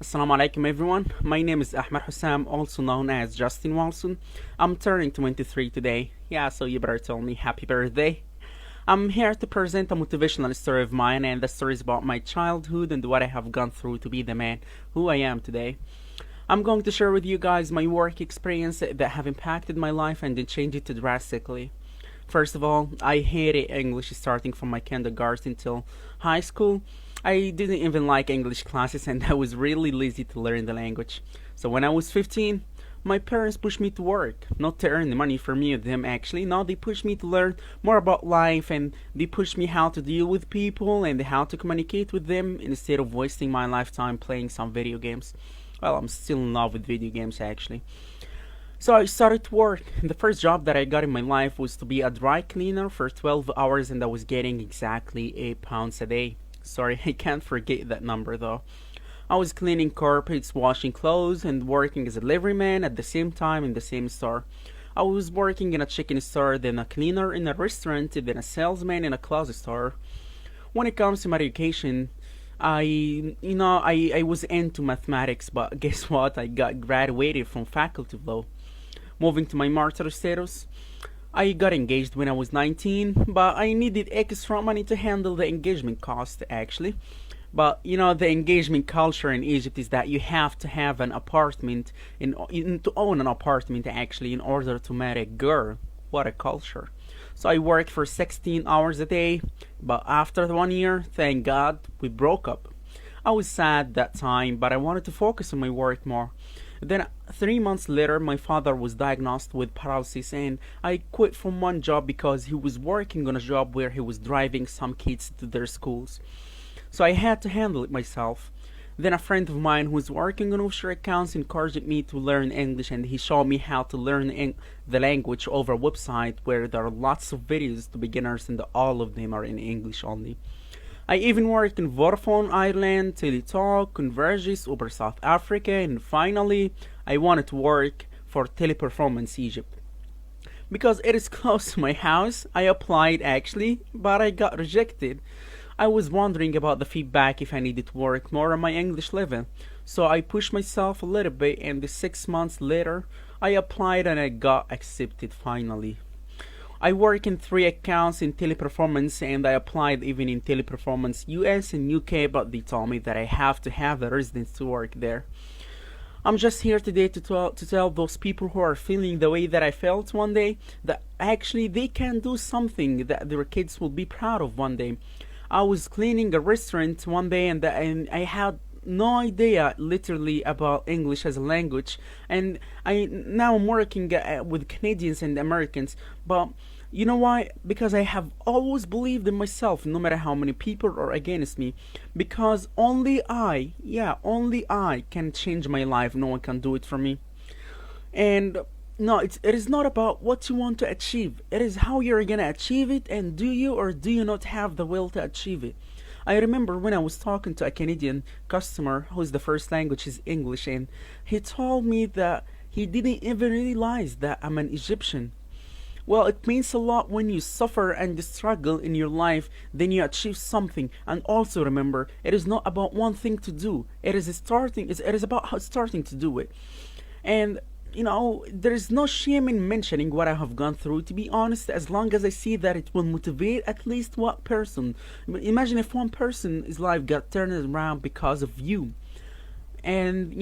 Assalamu alaikum everyone. My name is Ahmed Hossam, also known as Justin Wilson. I'm turning 23 today. Yeah, so you better tell me happy birthday. I'm here to present a motivational story of mine, and the story is about my childhood and what I have gone through to be the man who I am today. I'm going to share with you guys my work experience that have impacted my life and changed it drastically. First of all, I hated English starting from my kindergarten till high school. I didn't even like English classes and I was really lazy to learn the language. So when I was 15, my parents pushed me to work, not to earn the money for me or them actually. No, they pushed me to learn more about life and they pushed me how to deal with people and how to communicate with them instead of wasting my lifetime playing some video games. Well, I'm still in love with video games actually. So I started to work. The first job that I got in my life was to be a dry cleaner for 12 hours and I was getting exactly £8 a day. Sorry, I can't forget that number though. I was cleaning carpets, washing clothes, and working as a liveryman at the same time in the same store. I was working in a chicken store, then a cleaner in a restaurant, then a salesman in a clothes store. When it comes to my education, I was into mathematics, but guess what? I got graduated from faculty though. Moving to my marital status, I got engaged when I was 19, but I needed extra money to handle the engagement cost actually. But the engagement culture in Egypt is that you have to have an apartment to own an apartment actually in order to marry a girl. What a culture. So I worked for 16 hours a day, but after 1 year, thank God, we broke up. I was sad that time, but I wanted to focus on my work more. Then 3 months later, my father was diagnosed with paralysis and I quit from one job because he was working on a job where he was driving some kids to their schools. So I had to handle it myself. Then a friend of mine who was working on offshore accounts encouraged me to learn English and he showed me how to learn the language over a website where there are lots of videos to beginners and all of them are in English only. I even worked in Vodafone Ireland, Teletalk, Convergys, Uber South Africa, and finally, I wanted to work for Teleperformance Egypt. Because it is close to my house, I applied actually, but I got rejected. I was wondering about the feedback if I needed to work more on my English level. So I pushed myself a little bit and 6 months later, I applied and I got accepted finally. I work in 3 accounts in Teleperformance and I applied even in Teleperformance US and UK, but they told me that I have to have a residence to work there. I'm just here today to tell those people who are feeling the way that I felt one day that actually they can do something that their kids will be proud of one day. I was cleaning a restaurant one day and I had no idea literally about English as a language, and now I'm working with Canadians and Americans. But you know why? Because I have always believed in myself no matter how many people are against me, because only only I can change my life. No one can do it for me. And no, it is not about what you want to achieve. It is how you're gonna achieve it, and do you or do you not have the will to achieve it. I remember when I was talking to a Canadian customer whose the first language is English, and he told me that he didn't even realize that I'm an Egyptian. Well, it means a lot when you suffer and struggle in your life, then you achieve something. And also remember, it is not about one thing to do. It is about how starting to do it. And there is no shame in mentioning what I have gone through, to be honest, as long as I see that it will motivate at least one person. Imagine if one person's life got turned around because of you. And